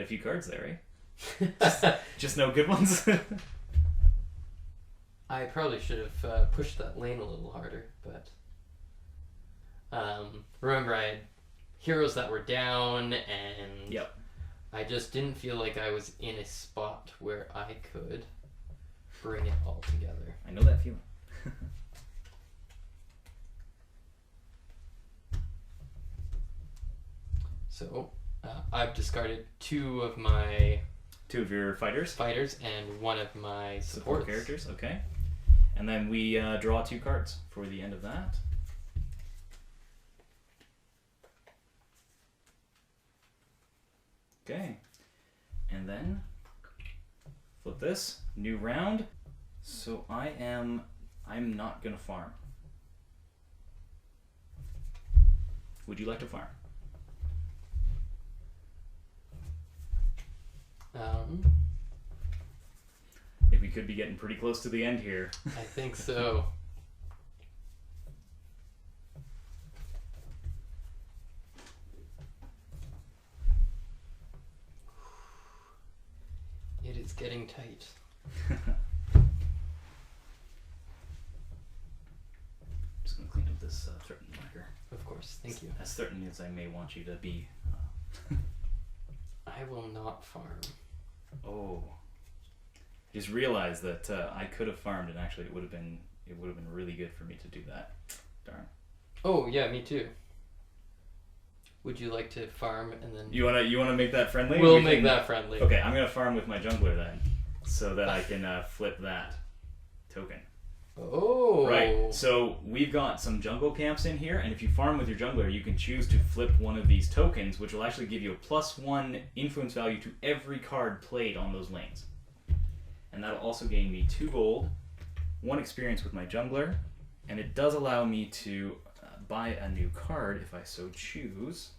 a few cards there, eh? Just no good ones. I probably should have pushed that lane a little harder, but remember I had heroes that were down, and Yep. I just didn't feel like I was in a spot where I could bring it all together. I know that feeling. So I've discarded two of your fighters. fighters and one of my Support supports. characters, okay. And then we draw 2 cards for the end of that. Okay. And then flip this. New round. So I'm not gonna farm. Would you like to farm? I think we could be getting pretty close to the end here. I think so. It is getting tight. Just gonna clean up this threatened marker. Of course, thank you. As certain as I may want you to be. I will not farm. Oh. Just realized that I could have farmed, and actually it would have been really good for me to do that. Darn. Oh yeah, me too. Would you like to farm and then? You wanna make that friendly? We'll make that friendly. Okay, I'm gonna farm with my jungler then, so that I can flip that token. Oh. Right. So we've got some jungle camps in here, and if you farm with your jungler, you can choose to flip one of these tokens, which will actually give you a +1 influence value to every card played on those lanes. And that'll also gain me 2 gold, 1 experience with my jungler, and it does allow me to buy a new card if I so choose.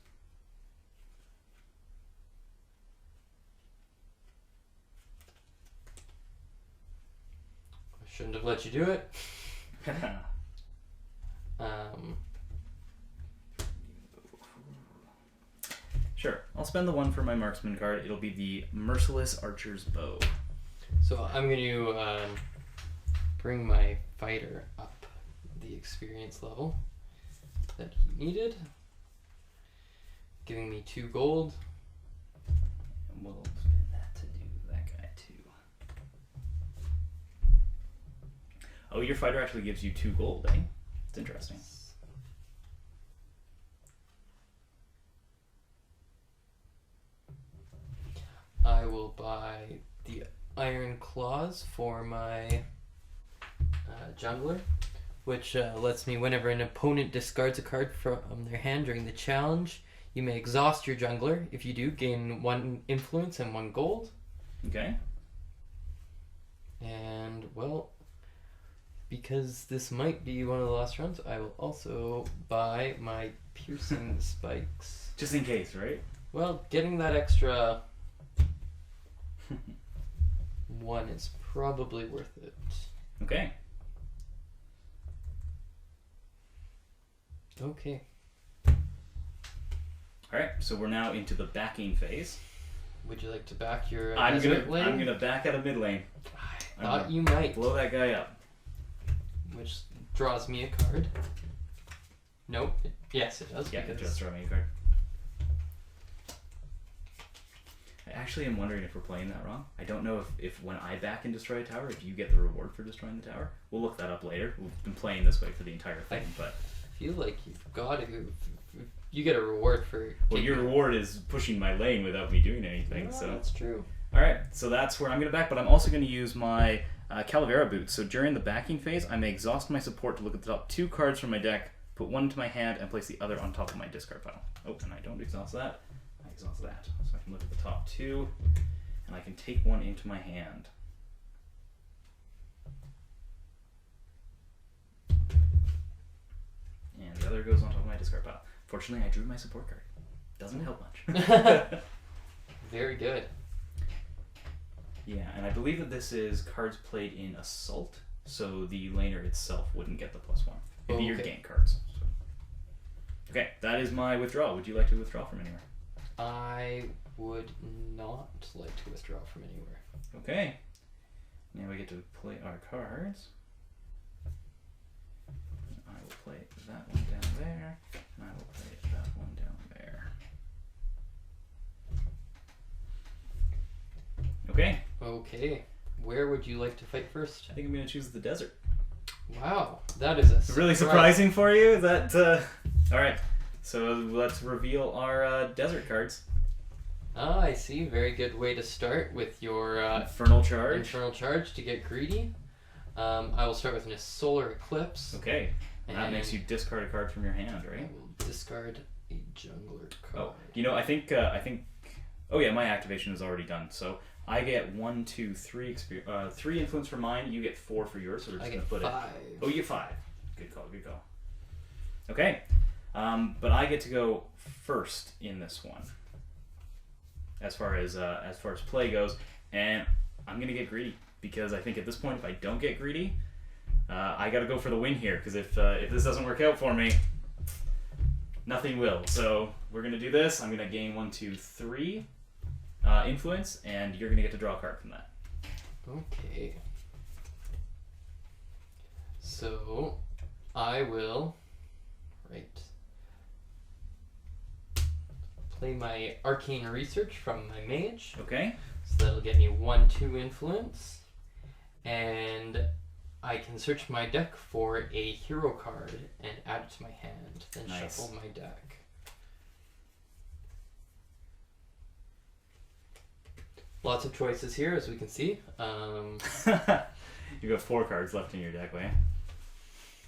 I shouldn't have let you do it. Sure, I'll spend the 1 for my marksman card. It'll be the Merciless Archer's Bow. So I'm going to bring my fighter up the experience level that he needed, giving me 2 gold. And we'll spend that to do that guy too. Oh, your fighter actually gives you 2 gold, eh? It's interesting. I will buy the Iron Claws for my jungler, which lets me, whenever an opponent discards a card from their hand during the challenge, you may exhaust your jungler. If you do, gain 1 influence and 1 gold. Okay. And, well, because this might be one of the last rounds, I will also buy my Piercing Spikes. Just in case, right? Well, getting that extra 1 is probably worth it. Okay. Okay. Alright, so we're now into the backing phase. Would you like to back your I'm desert lane? gonna back out of mid lane. I thought you might. Blow that guy up. Which draws me a card. Nope. Yes, it does. Yeah, because just draw me a card. I actually am wondering if we're playing that wrong. I don't know if when I back and destroy a tower, if you get the reward for destroying the tower. We'll look that up later. We've been playing this way for the entire thing, but I feel like you've got to. You get a reward for. well, your reward is pushing my lane without me doing anything. Oh, So that's true. all right, so that's where I'm going to back, but I'm also going to use my Calavera boots. So during the backing phase, I may exhaust my support to look at the top 2 cards from my deck, put 1 into my hand, and place the other on top of my discard pile. Oh, and I don't exhaust that. I exhaust that. So I can look at the top 2, and I can take 1 into my hand. And the other goes on top of my discard pile. Fortunately, I drew my support card. Doesn't help much. Very good. Yeah, and I believe that this is cards played in Assault, so the laner itself wouldn't get the +1. It'd be your Okay. gank cards. So. Okay, that is my withdrawal. Would you like to withdraw from anywhere? I would not like to withdraw from anywhere. Okay. Now we get to play our cards. I will play that one down there, and I will play that one down there. Okay. Okay. Where would you like to fight first? I think I'm going to choose the desert. Wow, that is a Really surprising for you? Is that all right? So let's reveal our desert cards. Ah, I see. Very good way to start with your Infernal Charge. Infernal Charge to get greedy. I will start with a Solar Eclipse. Okay. And that makes you discard a card from your hand, right? I will discard a jungler card. Oh, you know, I think. Oh yeah, my activation is already done. So I get 1, 2, 3 3 influence for mine. You get 4 for yours. So we're just gonna put 5. it. Oh, you get 5. Good call. Good call. Okay. But I get to go first in this one. As far as play goes, and I'm gonna get greedy because I think at this point, if I don't get greedy, I got to go for the win here. Because if this doesn't work out for me, nothing will. So we're gonna do this. I'm gonna gain 1, 2, 3 influence, and you're gonna get to draw a card from that. Okay. So I will play my Arcane Research from my mage. Okay. So that'll get me 1, 2 influence. And I can search my deck for a hero card and add it to my hand. Then Nice. shuffle my deck. Lots of choices here, as we can see. You got 4 cards left in your deck, way.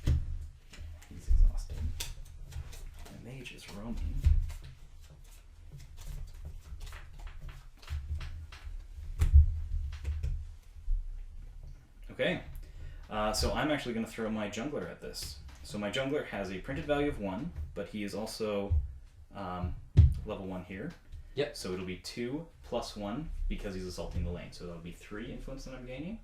He's exhausted. The mage is roaming. Okay, so I'm actually going to throw my jungler at this. So my jungler has a printed value of 1, but he is also level 1 here. Yep. So it'll be 2 plus 1 because he's assaulting the lane. So that'll be 3 influence that I'm gaining.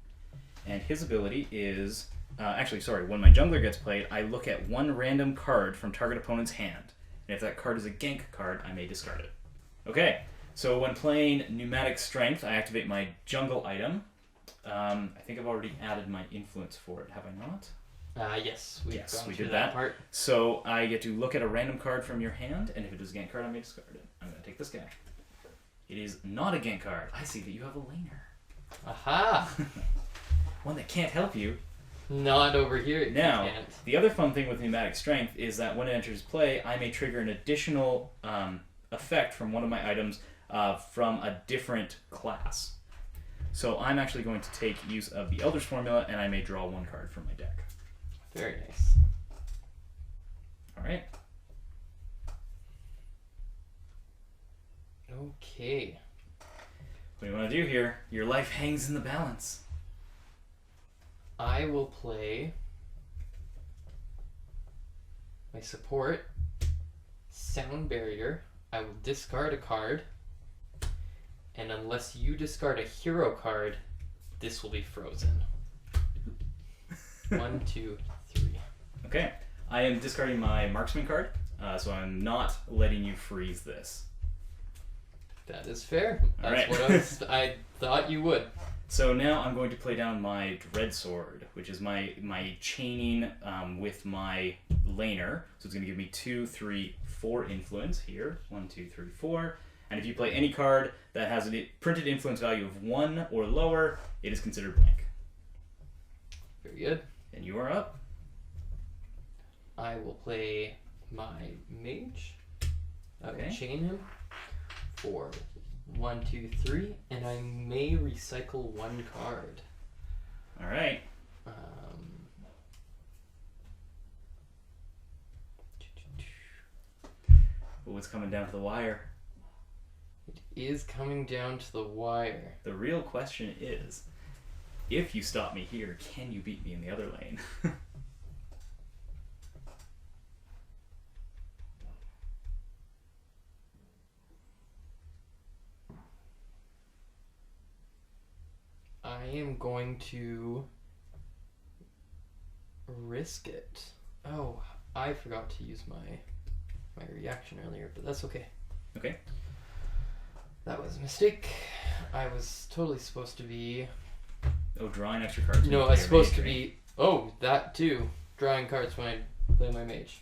And his ability is... actually, sorry, when my jungler gets played, I look at 1 random card from target opponent's hand. And if that card is a gank card, I may discard it. Okay, so when playing Pneumatic Strength, I activate my jungle item. I think I've already added my influence for it, have I not? Yes, we did that that. part. So I get to look at a random card from your hand, and if it is a gank card, I may discard it. I'm going to take this guy. It is not a gank card. I see that you have a laner. Aha! One that can't help you. Not over here. Now, You can't. the other fun thing with Pneumatic Strength is that when it enters play, I may trigger an additional effect from one of my items from a different class. So I'm actually going to take use of the Elder's Formula, and I may draw 1 card from my deck. Very nice. Alright. Okay. What do you want to do here? Your life hangs in the balance. I will play my support, Sound Barrier. I will discard a card, and unless you discard a hero card, this will be frozen. 1, 2, 3. Okay. I am discarding my Marksman card, so I'm not letting you freeze this. That is fair. That's Alright. what I thought you would. So now I'm going to play down my Dread Sword, which is my chaining with my laner. So it's going to give me 2, 3, 4 influence here. 1, 2, 3, 4. And if you play any card that has a printed influence value of 1 or lower, it is considered blank. Very good. And you are up. I will play my mage. I will Okay. chain him for 1, 2, 3, and I may recycle 1 card. All right. What's coming down to the wire? It is coming down to the wire. The real question is, if you stop me here, can you beat me in the other lane? I am going to risk it. Oh, I forgot to use my reaction earlier, but that's okay. Okay. That was a mistake. I was totally supposed to be... Oh, drawing extra cards? No, I was supposed to be... Oh, that too. Drawing cards when I play my mage.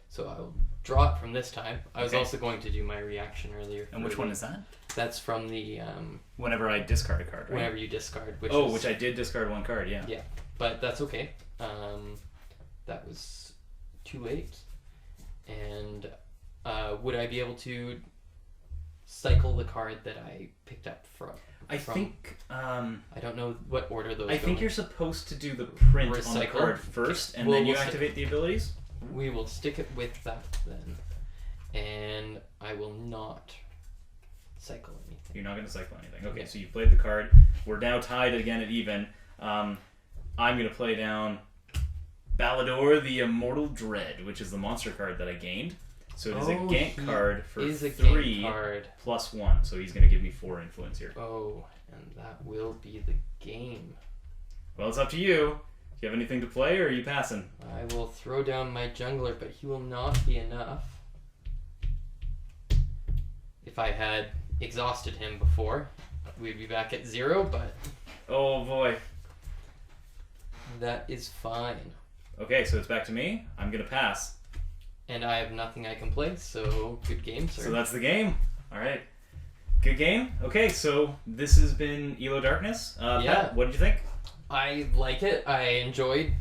So I'll draw it from this time. I was also going to do my reaction earlier. And which one is that? That's from the... Whenever I discard a card, right? Whenever you discard. Which I did discard one card, yeah. Yeah, but that's okay. That was too late. And would I be able to cycle the card that I picked up from? I think... I don't know what order those I go think in. you're supposed to do the print on the Recycle? card first, and Well, then you we'll activate the abilities? We will stick it with that then. And I will not cycle anything. You're not going to cycle anything. Okay, Yeah. so you played the card. We're now tied again at even. I'm going to play down Ballador the Immortal Dread, which is the monster card that I gained. So it is a gank card for 3 card. plus 1. So he's going to give me 4 influence here. Oh, and that will be the game. Well, it's up to you. Do you have anything to play, or are you passing? I will throw down my jungler, but he will not be enough. If I had exhausted him before, we'd be back at 0, but... Oh, boy. That is fine. Okay, so it's back to me. I'm going to pass. And I have nothing I can play, so good game, sir. So that's the game. All right. Good game. Okay, so this has been ELO Darkness. Yeah. Pat, what did you think? I like it. I enjoyed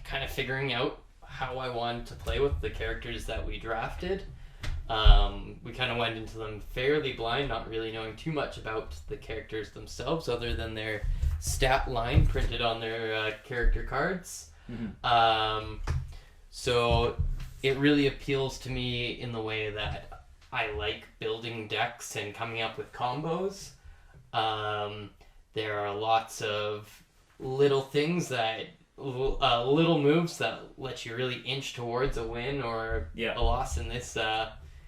kind of figuring out how I wanted to play with the characters that we drafted. We kind of went into them fairly blind, not really knowing too much about the characters themselves other than their stat line printed on their character cards. Mm-hmm. So it really appeals to me in the way that I like building decks and coming up with combos. There are lots of little things that little moves that let you really inch towards a win or a loss in this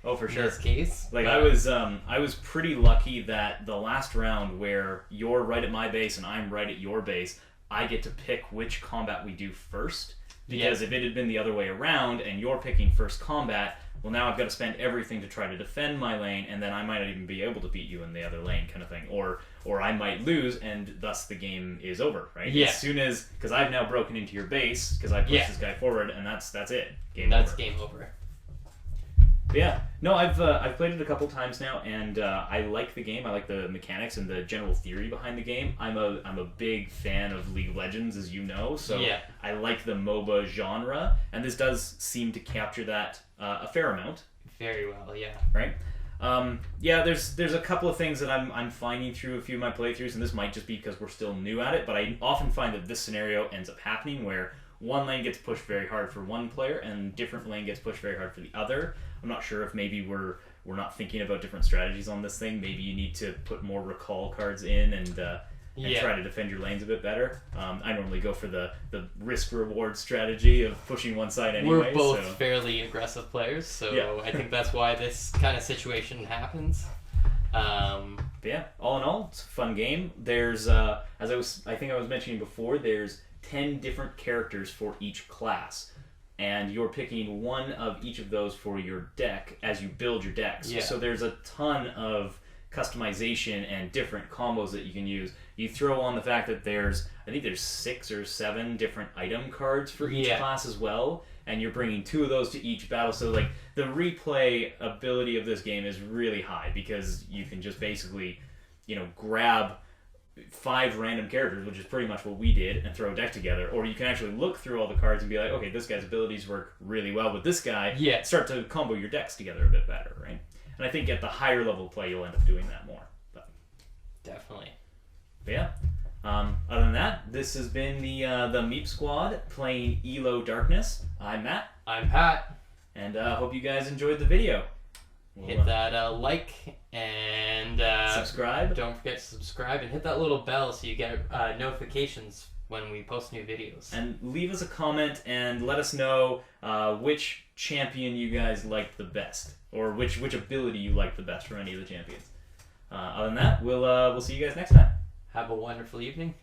Oh, for sure. in this case. Like I was pretty lucky that the last round where you're right at my base and I'm right at your base, I get to pick which combat we do first. Because if it had been the other way around and you're picking first combat, well, now I've got to spend everything to try to defend my lane, and then I might not even be able to beat you in the other lane, kind of thing. Or I might lose, and thus the game is over, right? Yeah. As soon as, because I've now broken into your base, because I pushed this guy forward, and that's it. Game over. Game over. But yeah, no, I've played it a couple times now, and I like the game. I like the mechanics and the general theory behind the game. I'm a big fan of League of Legends, as you know, so I like the MOBA genre, and this does seem to capture that a fair amount. Very well, yeah. Right. There's a couple of things that I'm finding through a few of my playthroughs, and this might just be because we're still new at it, but I often find that this scenario ends up happening where one lane gets pushed very hard for one player and different lane gets pushed very hard for the other. I'm not sure if maybe we're not thinking about different strategies on this thing. Maybe you need to put more recall cards in and try to defend your lanes a bit better. I normally go for the risk-reward strategy of pushing one side anyway. We're both fairly aggressive players, so I think that's why this kind of situation happens. But yeah, all in all, it's a fun game. There's, I think I was mentioning before, there's 10 different characters for each class. And you're picking one of each of those for your deck as you build your decks. Yeah. So there's a ton of customization and different combos that you can use. You throw on the fact that there's 6 or 7 different item cards for each class as well, and you're bringing 2 of those to each battle. So like the replay ability of this game is really high because you can just basically, grab 5 random characters, which is pretty much what we did, and throw a deck together. Or you can actually look through all the cards and be like, okay, this guy's abilities work really well with this guy. Yeah. Start to combo your decks together a bit better, right? And I think at the higher level play, you'll end up doing that more. Definitely. But yeah. Other than that, this has been the MEAP Squad playing ELO Darkness. I'm Matt. I'm Pat. And hope you guys enjoyed the video. Hit that like and subscribe. Don't forget to subscribe and hit that little bell so you get notifications when we post new videos. And leave us a comment and let us know which champion you guys liked the best, or which ability you liked the best from any of the champions. Other than that, we'll see you guys next time. Have a wonderful evening.